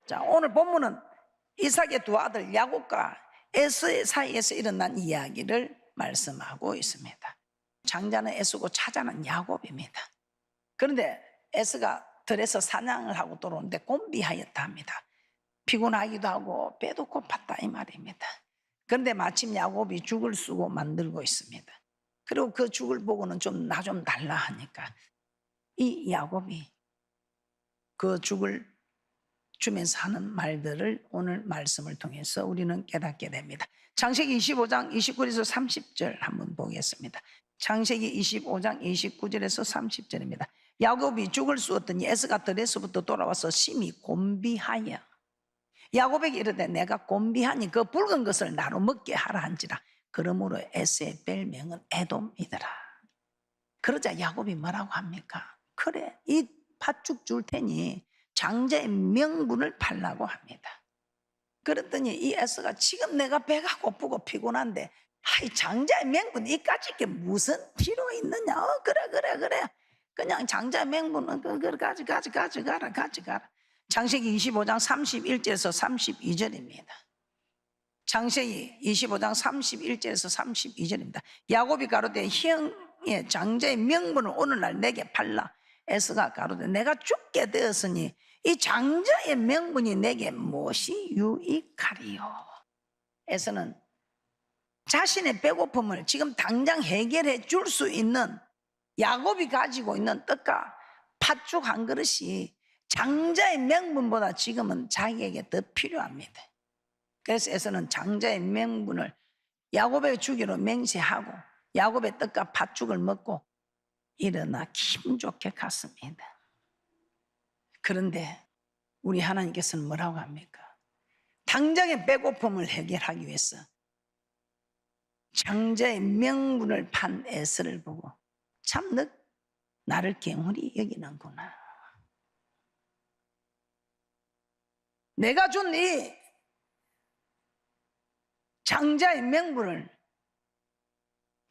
자, 오늘 본문은 이삭의 두 아들 야곱과 에서의 사이에서 일어난 이야기를 말씀하고 있습니다. 장자는 에서고 차자는 야곱입니다. 그런데 에서가 들에서 사냥을 하고 돌아오는데 곤비하였다 합니다. 피곤하기도 하고 배도 고팠다 이 말입니다. 그런데 마침 야곱이 죽을 쓰고 만들고 있습니다. 그리고 그 죽을 보고는 좀 나 좀 달라 하니까 이 야곱이 그 죽을 주면서 하는 말들을 오늘 말씀을 통해서 우리는 깨닫게 됩니다. 창세기 25장 29절에서 30절 한번 보겠습니다. 창세기 25장 29절에서 30절입니다. 야곱이 죽을 쑤었더니 에서가 들에서부터 돌아와서 심히 곤비하여 야곱에게 이르되 내가 곤비하니 그 붉은 것을 나로 먹게 하라 한지라. 그러므로 에서의 별명은 에돔이더라. 그러자 야곱이 뭐라고 합니까? 그래, 이 팥죽 줄 테니 장자의 명분을 팔라고 합니다. 그랬더니 이 에서가 지금 내가 배가 고프고 피곤한데 아이 장자의 명분 이까짓 게 무슨 필요 있느냐. 그래 그냥 장자의 명분은 그걸 가져가라. 창세기 25장 31절에서 32절입니다. 창세기 25장 31절에서 32절입니다. 야곱이 가로되 형의 장자의 명분을 오늘날 내게 팔라. 에서가 가로되 내가 죽게 되었으니 이 장자의 명분이 내게 무엇이 유익하리요. 에서는 자신의 배고픔을 지금 당장 해결해 줄 수 있는 야곱이 가지고 있는 떡과 팥죽 한 그릇이 장자의 명분보다 지금은 자기에게 더 필요합니다. 그래서 에서는 장자의 명분을 야곱에게 주기로 맹세하고 야곱의 떡과 팥죽을 먹고 일어나 기분 좋게 갔습니다. 그런데 우리 하나님께서는 뭐라고 합니까? 당장의 배고픔을 해결하기 위해서 장자의 명분을 판 에서를 보고 참 너 나를 경홀히 여기는구나. 내가 준 이 장자의 명분을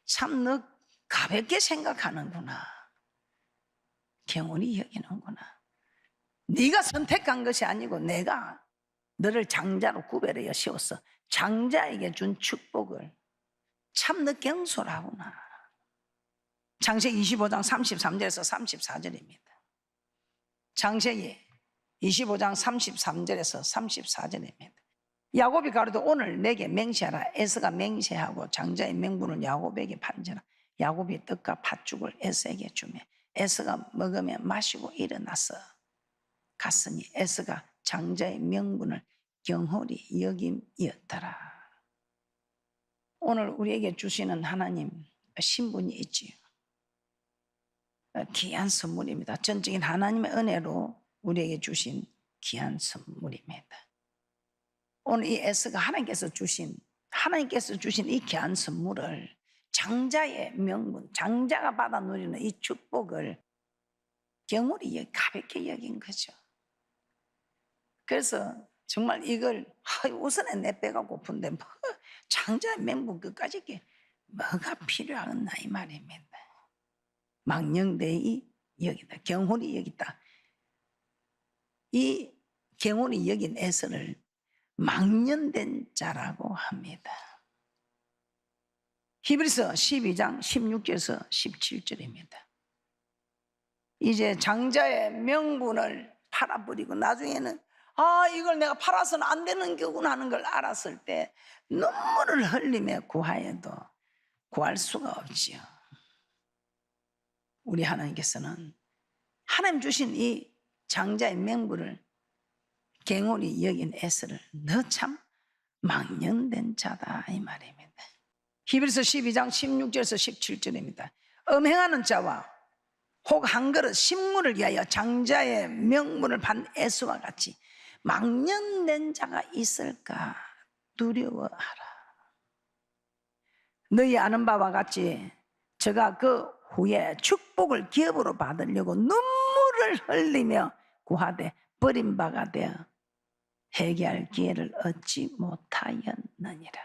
참 너 가볍게 생각하는구나. 경홀히 여기는구나. 네가 선택한 것이 아니고 내가 너를 장자로 구별하여 세워서 장자에게 준 축복을 참 너 경솔하구나. 창세기 25장 33절에서 34절입니다. 창세기 25장 33절에서 34절입니다. 야곱이 가로되 오늘 내게 맹세하라. 에서가 맹세하고 장자의 명분을 야곱에게 판지라. 야곱이 떡과 팥죽을 에서에게 주며 에서가 먹으며 마시고 일어나서 갔으니 에서가 장자의 명분을 경홀히 여김이었더라. 오늘 우리에게 주시는 하나님 신분이 있지요. 귀한 선물입니다. 전적인 하나님의 은혜로 우리에게 주신 귀한 선물입니다. 오늘 이 에서가 하나님께서 주신 이 귀한 선물을 장자의 명분, 장자가 받아 누리는 이 축복을 경홀히 가볍게 여긴 거죠. 그래서 정말 이걸 우선에 내 배가 고픈데 뭐 장자의 명분 끝까지 뭐가 필요하겠나 이 말입니다. 망령되이 여기다, 경홀히 여기다. 이 경홀히 여긴 에서를 망령된 자라고 합니다. 히브리서 12장 16절에서 17절입니다. 이제 장자의 명분을 팔아버리고 나중에는 이걸 내가 팔아서는 안 되는 거구나 하는 걸 알았을 때 눈물을 흘리며 구하여도 구할 수가 없지요. 우리 하나님께서는 하나님 주신 이 장자의 명분을 경홀히 여긴 에서를 너 참 망령된 자다 이 말입니다. 히브리서 12장 16절에서 17절입니다. 음행하는 자와 혹 한 그릇 식물을 위하여 장자의 명분을 판 에서와 같이 망령된 자가 있을까 두려워하라. 너희 아는 바와 같이 저가 그 후에 축복을 기업으로 받으려고 눈물을 흘리며 구하되 버림바가 되어 회개할 기회를 얻지 못하였느니라.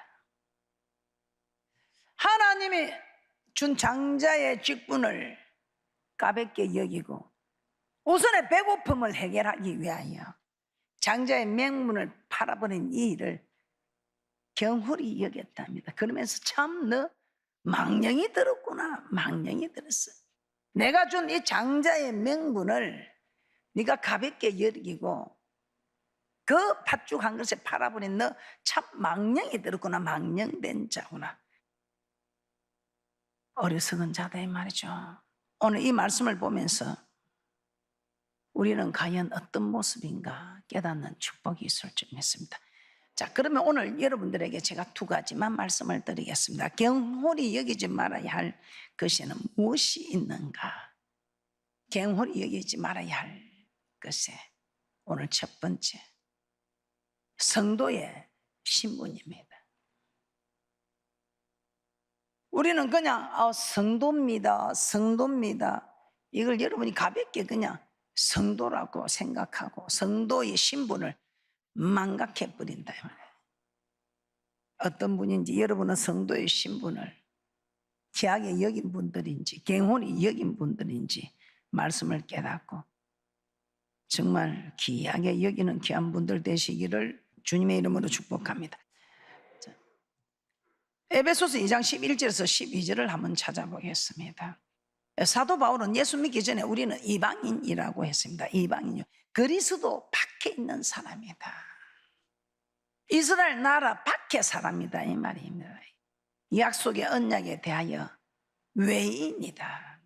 하나님이 준 장자의 직분을 가볍게 여기고 우선의 배고픔을 해결하기 위하여 장자의 맹문을 팔아버린 이 일을 경홀히 여겼답니다. 그러면서 참 너 망령이 들었구나. 망령이 들었어. 내가 준 이 장자의 명분을 네가 가볍게 여기고 그 팥죽 한 그릇에 팔아버린 너 참 망령이 들었구나. 망령된 자구나. 어리석은 자다 이 말이죠. 오늘 이 말씀을 보면서 우리는 과연 어떤 모습인가 깨닫는 축복이 있을 줄 믿습니다. 자, 그러면 오늘 여러분들에게 제가 두 가지만 말씀을 드리겠습니다. 경홀히 여기지 말아야 할 것에는 무엇이 있는가? 경홀히 여기지 말아야 할 것에 오늘 첫 번째, 성도의 신분입니다. 우리는 그냥 성도입니다, 성도입니다. 이걸 여러분이 가볍게 그냥 성도라고 생각하고 성도의 신분을 망각해버린다. 어떤 분인지 여러분은 성도의 신분을 귀하게 여긴 분들인지 경홀히 여긴 분들인지 말씀을 깨닫고 정말 귀하게 여기는 귀한 분들 되시기를 주님의 이름으로 축복합니다. 에베소서 2장 11절에서 12절을 한번 찾아보겠습니다. 사도 바울은 예수 믿기 전에 우리는 이방인이라고 했습니다. 이방인이요, 그리스도 밖에 있는 사람이다. 이스라엘 나라 밖에 사람이다 이 말입니다. 약속의 언약에 대하여 외인이다.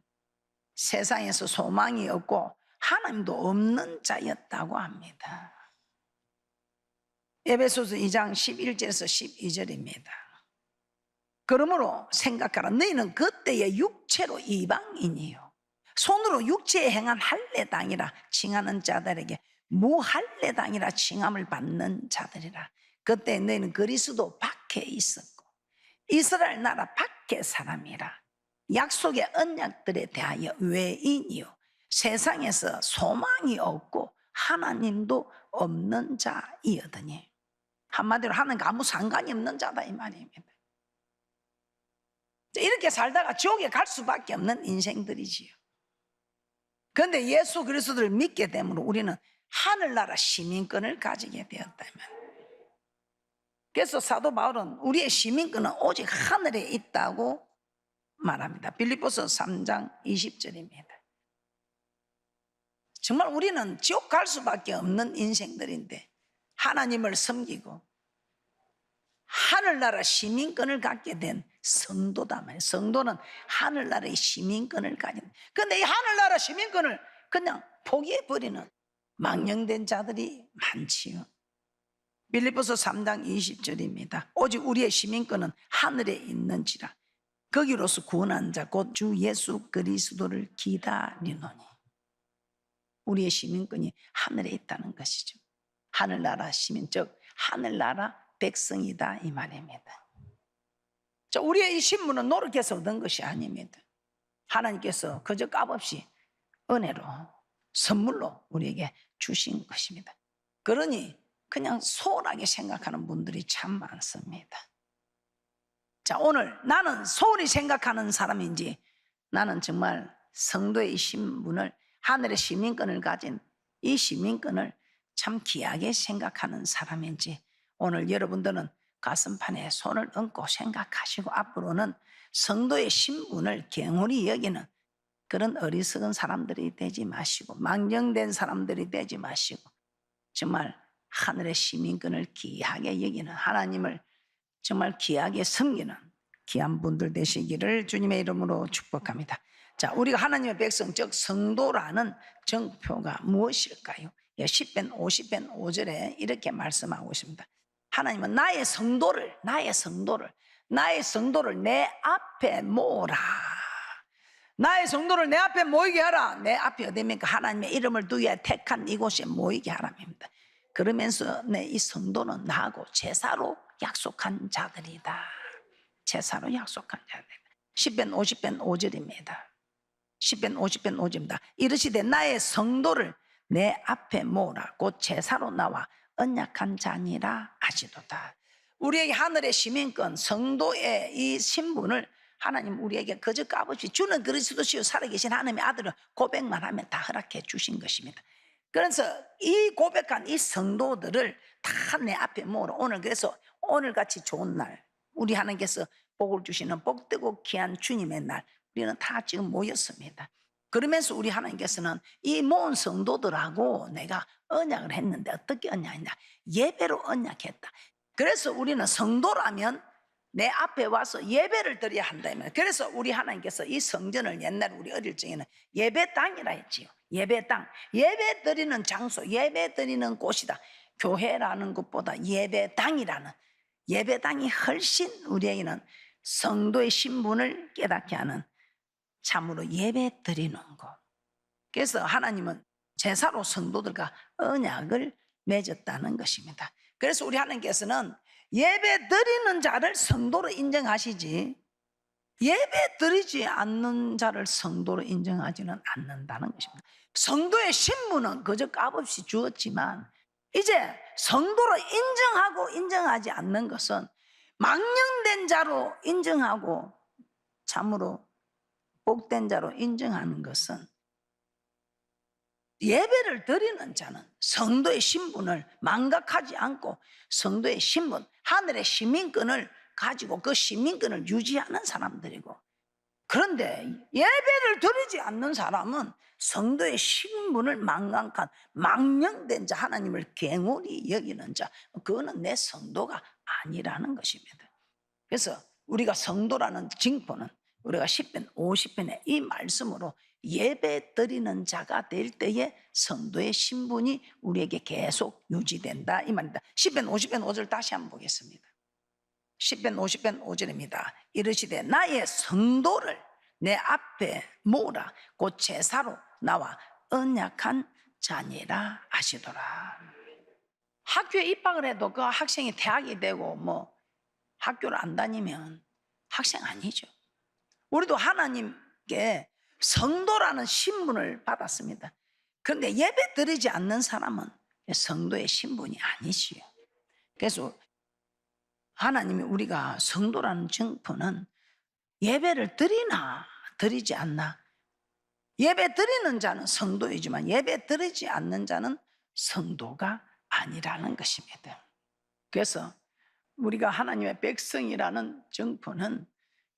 세상에서 소망이 없고 하나님도 없는 자였다고 합니다. 에베소서 2장 11절에서 12절입니다. 그러므로 생각하라. 너희는 그때의 육체로 이방인이요 손으로 육체에 행한 할례당이라 칭하는 자들에게 무할례당이라 칭함을 받는 자들이라. 그때 너희는 그리스도 밖에 있었고 이스라엘 나라 밖에 사람이라. 약속의 언약들에 대하여 외인이요 세상에서 소망이 없고 하나님도 없는 자이었더니. 한마디로 하나님과 아무 상관이 없는 자다 이 말입니다. 이렇게 살다가 지옥에 갈 수밖에 없는 인생들이지요. 그런데 예수 그리스도를 믿게 되므로 우리는 하늘나라 시민권을 가지게 되었다면, 그래서 사도 바울은 우리의 시민권은 오직 하늘에 있다고 말합니다. 빌립보서 3장 20절입니다. 정말 우리는 지옥 갈 수밖에 없는 인생들인데 하나님을 섬기고 하늘나라 시민권을 갖게 된 성도다 말이에요. 성도는 하늘나라의 시민권을 가진. 그런데 이 하늘나라 시민권을 그냥 포기해버리는 망령된 자들이 많지요. 빌립보서 3장 20절입니다. 오직 우리의 시민권은 하늘에 있는지라 거기로서 구원한 자 곧 주 예수 그리스도를 기다리노니. 우리의 시민권이 하늘에 있다는 것이죠. 하늘나라 시민, 즉 하늘나라 백성이다 이 말입니다. 우리의 이 신분은 노력해서 얻은 것이 아닙니다. 하나님께서 그저 값없이 은혜로 선물로 우리에게 주신 것입니다. 그러니 그냥 소홀하게 생각하는 분들이 참 많습니다. 자, 오늘 나는 소홀히 생각하는 사람인지, 나는 정말 성도의 신분을, 하늘의 시민권을 가진 이 시민권을 참 귀하게 생각하는 사람인지 오늘 여러분들은 가슴판에 손을 얹고 생각하시고 앞으로는 성도의 신분을 경홀히 여기는 그런 어리석은 사람들이 되지 마시고 망령된 사람들이 되지 마시고 정말 하늘의 시민권을 귀하게 여기는, 하나님을 정말 귀하게 섬기는 귀한 분들 되시기를 주님의 이름으로 축복합니다. 자, 우리가 하나님의 백성 즉 성도라는 정표가 무엇일까요? 10편 50편 5절에 이렇게 말씀하고 있습니다. 하나님은 나의 성도를 내 앞에 모으라. 나의 성도를 내 앞에 모이게 하라. 내 앞이 어디입니까? 하나님의 이름을 두기에 택한 이곳에 모이게 하랍니다. 그러면서 내 이 성도는 나하고 제사로 약속한 자들이다. 제사로 약속한 자들이다. 10편 50편 5절입니다. 10편 50편 5절입니다. 이르시되 나의 성도를 내 앞에 모으라. 곧 제사로 나와 언약한 자니라 하시도다. 우리에게 하늘의 시민권, 성도의 이 신분을 하나님 우리에게 그저 값없이 주는 그리스도시요 살아계신 하나님의 아들을 고백만 하면 다 허락해 주신 것입니다. 그래서 이 고백한 이 성도들을 다 내 앞에 모으러 오늘, 그래서 오늘같이 좋은 날, 우리 하나님께서 복을 주시는 복되고 귀한 주님의 날, 우리는 다 지금 모였습니다. 그러면서 우리 하나님께서는 이 모은 성도들하고 내가 언약을 했는데, 어떻게 언약했냐? 예배로 언약했다. 그래서 우리는 성도라면 내 앞에 와서 예배를 드려야 한다면, 그래서 우리 하나님께서 이 성전을 옛날 우리 어릴 적에는 예배당이라 했지요. 예배당, 예배 드리는 장소, 예배 드리는 곳이다. 교회라는 것보다 예배당이라는, 예배당이 훨씬 우리에게는 성도의 신분을 깨닫게 하는, 참으로 예배 드리는 것. 그래서 하나님은 제사로 성도들과 언약을 맺었다는 것입니다. 그래서 우리 하나님께서는 예배 드리는 자를 성도로 인정하시지, 예배 드리지 않는 자를 성도로 인정하지는 않는다는 것입니다. 성도의 신분은 그저 값없이 주었지만, 이제 성도로 인정하고 인정하지 않는 것은, 망령된 자로 인정하고 참으로 복된 자로 인정하는 것은, 예배를 드리는 자는 성도의 신분을 망각하지 않고 성도의 신분, 하늘의 시민권을 가지고 그 시민권을 유지하는 사람들이고, 그런데 예배를 드리지 않는 사람은 성도의 신분을 망각한 망령된 자, 하나님을 괭홀히 여기는 자, 그거는 내 성도가 아니라는 것입니다. 그래서 우리가 성도라는 징표는 우리가 10편 50편의 이 말씀으로 예배 드리는 자가 될 때에 성도의 신분이 우리에게 계속 유지된다 이 말입니다. 10편 50편 5절 다시 한번 보겠습니다. 10편 50편 5절입니다. 이르시되 나의 성도를 내 앞에 모으라, 곧 제사로 나와 언약한 자니라 하시더라. 학교에 입학을 해도 그 학생이 대학이 되고 뭐 학교를 안 다니면 학생 아니죠. 우리도 하나님께 성도라는 신분을 받았습니다. 그런데 예배 드리지 않는 사람은 성도의 신분이 아니지요. 그래서 하나님이 우리가 성도라는 증표는 예배를 드리나 드리지 않나, 예배 드리는 자는 성도이지만 예배 드리지 않는 자는 성도가 아니라는 것입니다. 그래서 우리가 하나님의 백성이라는 증표는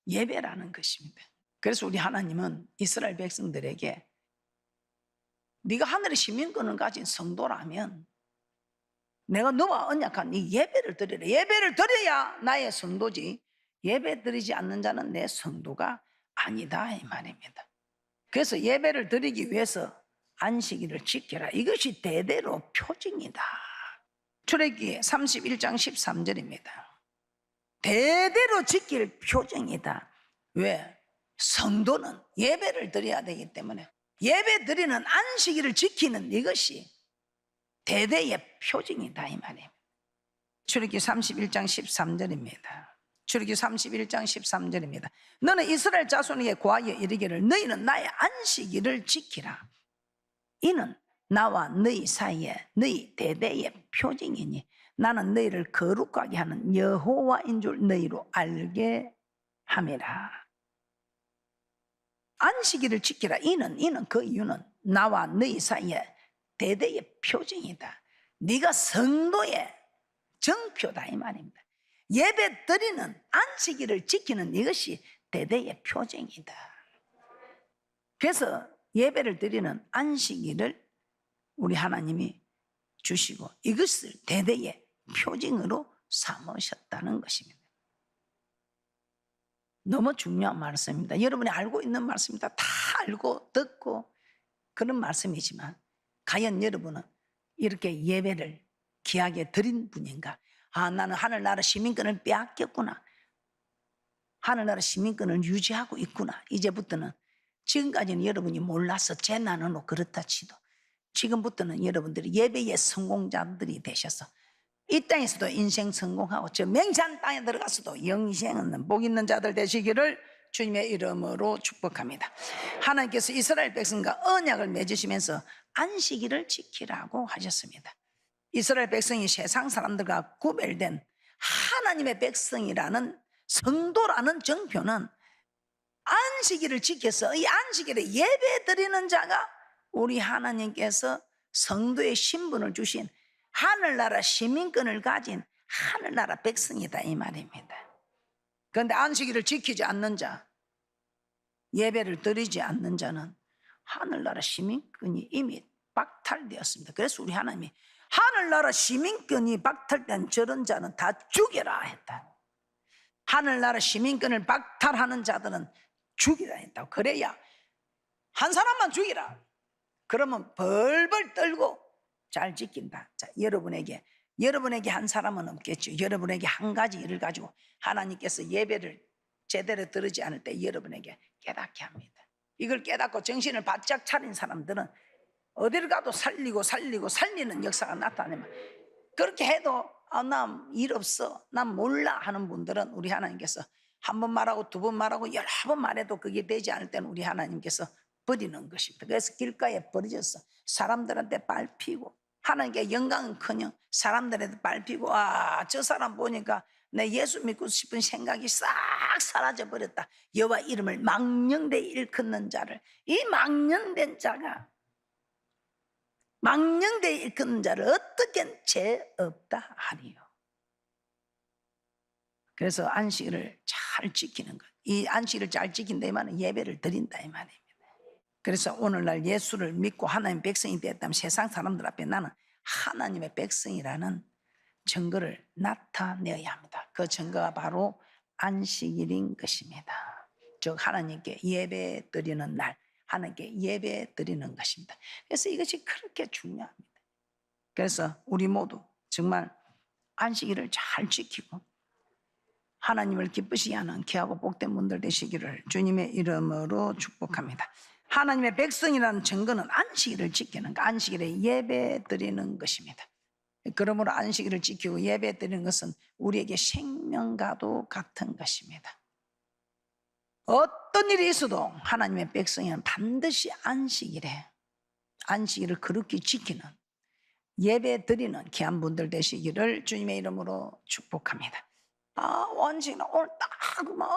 예배라는 것입니다. 그래서 우리 하나님은 이스라엘 백성들에게 네가 하늘의 시민권을 가진 성도라면 내가 너와 언약한 이 예배를 드리라. 예배를 드려야 나의 성도지, 예배 드리지 않는 자는 내 성도가 아니다 이 말입니다. 그래서 예배를 드리기 위해서 안식일을 지켜라. 이것이 대대로 표징이다. 출애굽기 31장 13절입니다. 대대로 지킬 표징이다. 왜? 성도는 예배를 드려야 되기 때문에 예배 드리는 안식일을 지키는 이것이 대대의 표징이다 이 말입니다. 출애굽기 31장 13절입니다. 출애굽기 31장 13절입니다. 너는 이스라엘 자손에게 고하여 이르기를 너희는 나의 안식일을 지키라. 이는 나와 너희 사이에 너희 대대의 표징이니 나는 너희를 거룩하게 하는 여호와인 줄 너희로 알게 함이라. 안식일을 지키라. 이는 그 이유는 나와 너희 사이에 대대의 표징이다. 네가 성도의 정표다 이 말입니다. 예배 드리는 안식일을 지키는 이것이 대대의 표징이다. 그래서 예배를 드리는 안식일을 우리 하나님이 주시고 이것을 대대의 표징으로 삼으셨다는 것입니다. 너무 중요한 말씀입니다. 여러분이 알고 있는 말씀입니다. 다 알고 듣고 그런 말씀이지만 과연 여러분은 이렇게 예배를 귀하게 드린 분인가? 아, 나는 하늘나라 시민권을 빼앗겼구나. 하늘나라 시민권을 유지하고 있구나. 이제부터는, 지금까지는 여러분이 몰라서 재난으로 그렇다 치도 지금부터는 여러분들이 예배의 성공자들이 되셔서 이 땅에서도 인생 성공하고 저 맹산 땅에 들어가서도 영생은 복 있는 자들 되시기를 주님의 이름으로 축복합니다. 하나님께서 이스라엘 백성과 언약을 맺으시면서 안식일을 지키라고 하셨습니다. 이스라엘 백성이 세상 사람들과 구별된 하나님의 백성이라는 성도라는 정표는 안식일을 지켜서 이 안식일에 예배 드리는 자가 우리 하나님께서 성도의 신분을 주신 하늘나라 시민권을 가진 하늘나라 백성이다 이 말입니다. 그런데 안식일을 지키지 않는 자, 예배를 드리지 않는 자는 하늘나라 시민권이 이미 박탈되었습니다. 그래서 우리 하나님이 하늘나라 시민권이 박탈된 저런 자는 다 죽여라 했다. 하늘나라 시민권을 박탈하는 자들은 죽이라 했다고. 그래야 한 사람만 죽이라. 그러면 벌벌 떨고 잘 지킨다. 자, 여러분에게 한 사람은 없겠죠. 여러분에게 한 가지 일을 가지고 하나님께서 예배를 제대로 들으지 않을 때 여러분에게 깨닫게 합니다. 이걸 깨닫고 정신을 바짝 차린 사람들은 어디를 가도 살리는 역사가 나타나면, 그렇게 해도 난 일 없어, 난 몰라 하는 분들은 우리 하나님께서 한 번 말하고 두 번 말하고 여러 번 말해도 그게 되지 않을 때는 우리 하나님께서 버리는 것입니다. 그래서 길가에 버려져서 사람들한테 밟히고, 하나님께 영광은커녕 사람들한테 밟히고, 저 사람 보니까 내 예수 믿고 싶은 생각이 싹 사라져 버렸다. 여호와 이름을 망령되이 일컫는 자를, 이 망령된 자가, 망령되이 일컫는 자를 어떻게 죄 없다 하리요. 그래서 안식일을 잘 지키는 것, 이 안식일을 잘 지킨다 이 말은 예배를 드린다 이 말입니다. 그래서 오늘날 예수를 믿고 하나님의 백성이 되었다면 세상 사람들 앞에 나는 하나님의 백성이라는 증거를 나타내어야 합니다. 그 증거가 바로 안식일인 것입니다. 즉 하나님께 예배 드리는 날, 하나님께 예배 드리는 것입니다. 그래서 이것이 그렇게 중요합니다. 그래서 우리 모두 정말 안식일을 잘 지키고 하나님을 기쁘시게 하는 귀하고 복된 분들 되시기를 주님의 이름으로 축복합니다. 하나님의 백성이라는 증거는 안식일을 지키는 것, 안식일에 예배 드리는 것입니다. 그러므로 안식일을 지키고 예배 드리는 것은 우리에게 생명과도 같은 것입니다. 어떤 일이 있어도 하나님의 백성이는 반드시 안식일을 그렇게 지키는, 예배 드리는 귀한 분들 되시기를 주님의 이름으로 축복합니다. 원식은 오늘 딱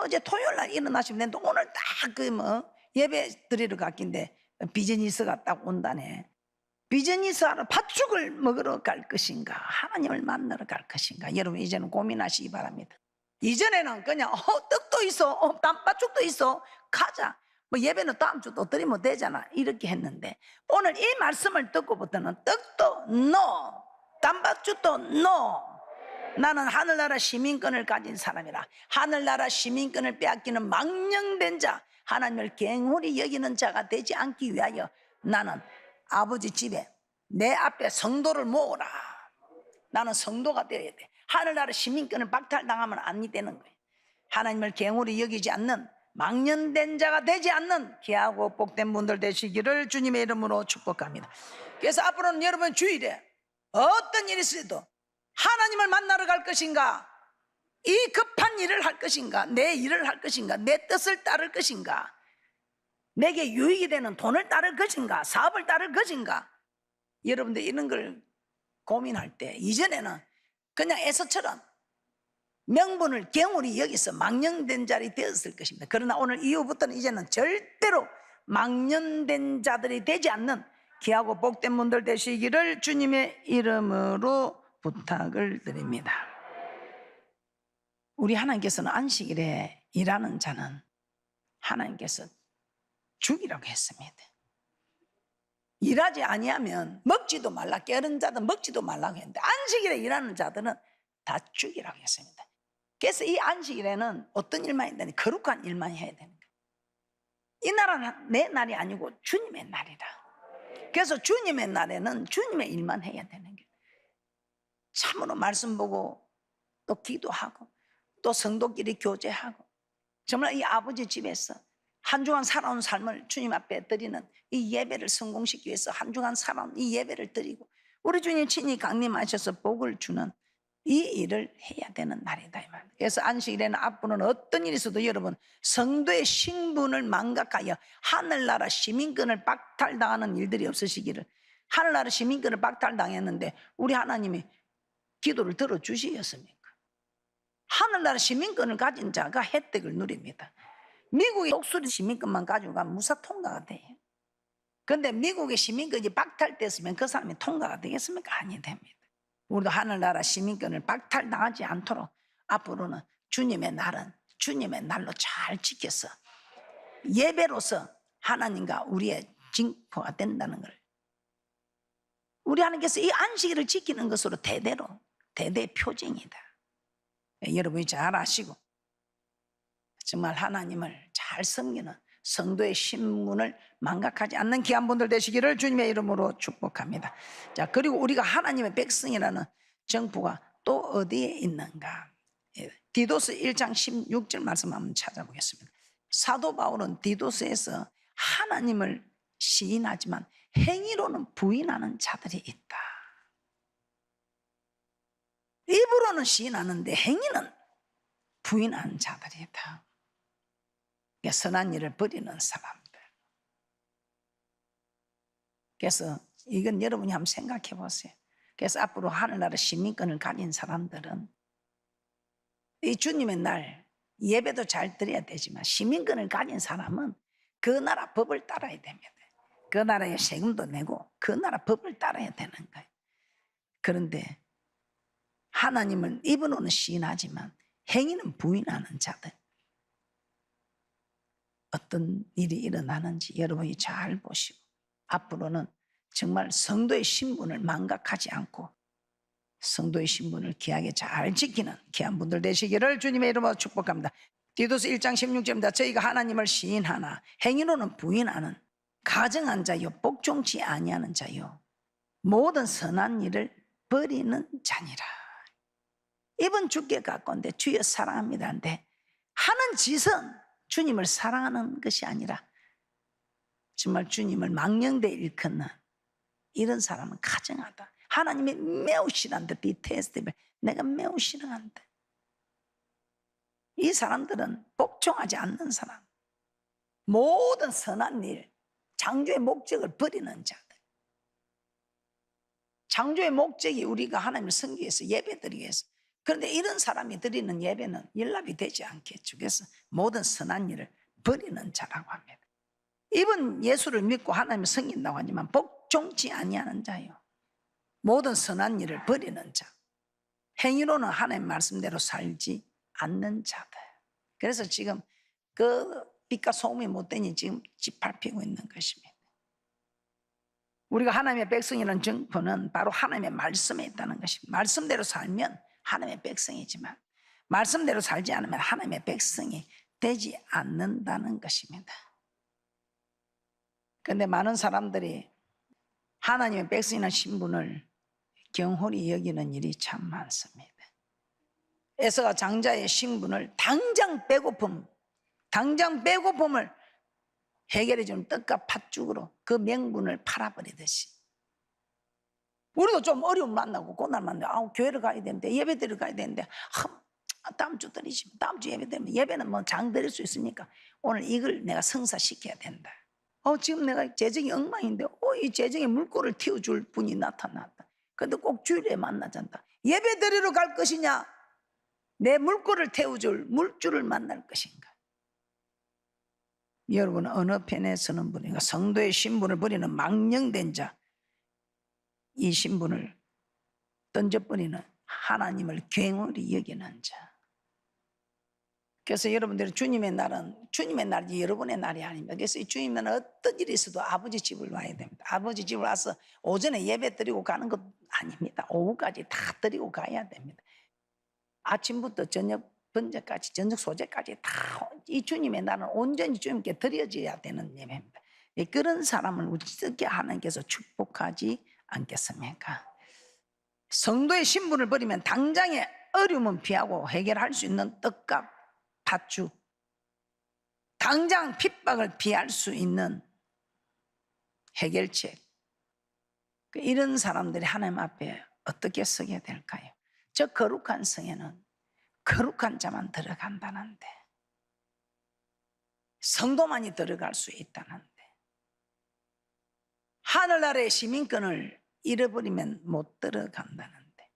어제 토요일 날 일어나시면 되는데 오늘 딱 예배 드리러 갔긴데 비즈니스가 딱 온다네. 비즈니스 하러 팥죽을 먹으러 갈 것인가, 하나님을 만나러 갈 것인가, 여러분 이제는 고민하시기 바랍니다. 이전에는 그냥 떡도 있어, 팥죽도 있어, 가자, 예배는 다음 주 또 드리면 되잖아, 이렇게 했는데 오늘 이 말씀을 듣고부터는 떡도 no, 단팥죽도 no. 나는 하늘나라 시민권을 가진 사람이라. 하늘나라 시민권을 빼앗기는 망령된 자, 하나님을 갱홀히 여기는 자가 되지 않기 위하여 나는 아버지 집에 내 앞에 성도를 모으라. 나는 성도가 되어야 돼. 하늘나라 시민권을 박탈당하면 안 되는 거예요. 하나님을 갱홀히 여기지 않는, 망령된 자가 되지 않는 귀하고 복된 분들 되시기를 주님의 이름으로 축복합니다. 그래서 앞으로는 여러분 주일에 어떤 일이 있어도 하나님을 만나러 갈 것인가, 이 급한 일을 할 것인가, 내 일을 할 것인가, 내 뜻을 따를 것인가, 내게 유익이 되는 돈을 따를 것인가, 사업을 따를 것인가, 여러분들 이런 걸 고민할 때 이전에는 그냥 에서처럼 명분을 갱홀히 여기서 망령된 자리 되었을 것입니다. 그러나 오늘 이후부터는 이제는 절대로 망령된 자들이 되지 않는 귀하고 복된 분들 되시기를 주님의 이름으로 부탁을 드립니다. 우리 하나님께서는 안식일에 일하는 자는 하나님께서 죽이라고 했습니다. 일하지 아니하면 먹지도 말라, 게으른 자든 먹지도 말라고 했는데 안식일에 일하는 자들은 다 죽이라고 했습니다. 그래서 이 안식일에는 어떤 일만 해야 되니? 거룩한 일만 해야 되는 거예요. 이 날은 내 날이 아니고 주님의 날이라. 그래서 주님의 날에는 주님의 일만 해야 되는 거예요. 참으로 말씀 보고 또 기도하고 또 성도끼리 교제하고, 정말 이 아버지 집에서 한 주간 살아온 삶을 주님 앞에 드리는 이 예배를 성공시키기 위해서 한 주간 살아온 이 예배를 드리고 우리 주님 친히 강림하셔서 복을 주는 이 일을 해야 되는 날이다 이 말입니다. 그래서 안식일에는 앞으로는 어떤 일이 있어도 여러분 성도의 신분을 망각하여 하늘나라 시민권을 박탈당하는 일들이 없으시기를. 하늘나라 시민권을 박탈당했는데 우리 하나님이 기도를 들어주시겠습니까? 하늘나라 시민권을 가진 자가 혜택을 누립니다. 미국의 독수리 시민권만 가지고 가면 무사 통과가 돼요. 그런데 미국의 시민권이 박탈됐으면 그 사람이 통과가 되겠습니까? 아니 됩니다. 우리도 하늘나라 시민권을 박탈당하지 않도록 앞으로는 주님의 날은 주님의 날로 잘 지켜서 예배로서 하나님과 우리의 징표가 된다는 걸, 우리 하나님께서 이 안식일을 지키는 것으로 대대로 대대 표징이다. 여러분이 잘 아시고 정말 하나님을 잘 섬기는 성도의 신분을 망각하지 않는 귀한 분들 되시기를 주님의 이름으로 축복합니다. 자, 그리고 우리가 하나님의 백성이라는 정부가 또 어디에 있는가? 디도스 1장 16절 말씀 한번 찾아보겠습니다. 사도 바울은 디도스에서 하나님을 시인하지만 행위로는 부인하는 자들이 있다. 입으로는 시인하는데 행위는 부인하는 자들이 있다. 선한 일을 버리는 사람들. 그래서 이건 여러분이 한번 생각해 보세요. 그래서 앞으로 하늘나라 시민권을 가진 사람들은 이 주님의 날 예배도 잘 드려야 되지만 시민권을 가진 사람은 그 나라 법을 따라야 됩니다. 그 나라의 세금도 내고 그 나라 법을 따라야 되는 거예요. 그런데 하나님을 입으로는 시인하지만 행위는 부인하는 자들, 어떤 일이 일어나는지 여러분이 잘 보시고 앞으로는 정말 성도의 신분을 망각하지 않고 성도의 신분을 귀하게 잘 지키는 귀한 분들 되시기를 주님의 이름으로 축복합니다. 디도스 1장 16절입니다. 저희가 하나님을 시인하나 행위로는 부인하는 가정한 자요 복종치 아니하는 자요 모든 선한 일을 버리는 자니라. 입은 주께 가까운데 주여 사랑합니다 한데 하는 짓은 주님을 사랑하는 것이 아니라 정말 주님을 망령되이 일컫는 이런 사람은 가증하다. 하나님이 매우 싫어한다. 디테스트를 내가 매우 싫어한다. 이 사람들은 복종하지 않는 사람, 모든 선한 일, 창조의 목적을 버리는 자들. 창조의 목적이 우리가 하나님을 섬기기 위해서 예배드리기 위해서. 그런데 이런 사람이 드리는 예배는 연락이 되지 않겠죠. 그래서 모든 선한 일을 버리는 자라고 합니다. 입은 예수를 믿고 하나님을 섬긴다고 하지만 복종치 아니하는 자요 모든 선한 일을 버리는 자, 행위로는 하나님 말씀대로 살지 않는 자들. 그래서 지금 그 빛과 소음이 못되니 지금 짓밟히고 있는 것입니다. 우리가 하나님의 백성이라는 정보는 바로 하나님의 말씀에 있다는 것입니다. 말씀대로 살면 하나님의 백성이지만 말씀대로 살지 않으면 하나님의 백성이 되지 않는다는 것입니다. 그런데 많은 사람들이 하나님의 백성이라는 신분을 경홀히 여기는 일이 참 많습니다. 에서가 장자의 신분을 당장 배고픔을 해결해 주는 떡과 팥죽으로 그 명분을 팔아버리듯이 우리도 좀 어려움 만나고 고난 만나고 교회를 가야 되는데 예배드리러 가야 되는데 다음 주 드리시면 다음 주 예배드리면 예배는 뭐 장 드릴 수 있으니까 오늘 이걸 내가 성사시켜야 된다. 지금 내가 재정이 엉망인데 이 재정에 물꼬를 틔워줄 분이 나타났다. 근데 꼭 주일에 만나잔다. 예배드리러 갈 것이냐 내 물꼬를 태워줄 물줄을 만날 것인가? 여러분은 어느 편에 서는 분인가? 성도의 신분을 버리는 망령된 자, 이 신분을 던져버리는 하나님을 괭홀히 여기는 자. 그래서 여러분들이 주님의 날이 여러분의 날이 아닙니다. 그래서 이 주님의 날은 어떤 일이 있어도 아버지 집을 와야 됩니다. 아버지 집을 와서 오전에 예배 드리고 가는 것 아닙니다. 오후까지 다 드리고 가야 됩니다. 아침부터 저녁 번제까지 저녁 소제까지 다 이 주님의 날은 온전히 주님께 드려져야 되는 예배입니다. 그런 사람을 어떻게 하나님께서 축복하지 않겠습니까? 성도의 신분을 버리면 당장의 어려움은 피하고 해결할 수 있는 떡과 팥죽, 당장 핍박을 피할 수 있는 해결책, 이런 사람들이 하나님 앞에 어떻게 서게 될까요? 저 거룩한 성에는 거룩한 자만 들어간다는데, 성도만이 들어갈 수 있다는데, 하늘나라의 시민권을 잃어버리면 못 들어간다는데,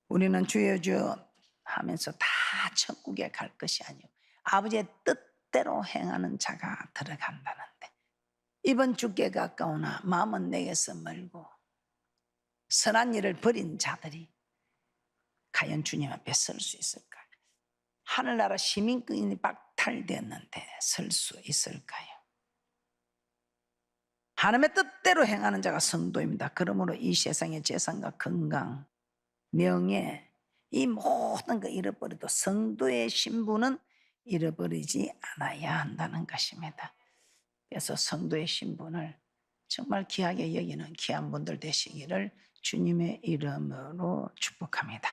우리는 주여 주여 하면서 다 천국에 갈 것이 아니요 아버지의 뜻대로 행하는 자가 들어간다는데, 이번 주께 가까우나 마음은 내게서 멀고 선한 일을 버린 자들이 과연 주님 앞에 설 수 있을까요? 하늘나라 시민권이 박탈되었는데 설 수 있을까요? 하나님의 뜻대로 행하는 자가 성도입니다. 그러므로 이 세상의 재산과 건강, 명예, 이 모든 거 잃어버려도 성도의 신분은 잃어버리지 않아야 한다는 것입니다. 그래서 성도의 신분을 정말 귀하게 여기는 귀한 분들 되시기를 주님의 이름으로 축복합니다.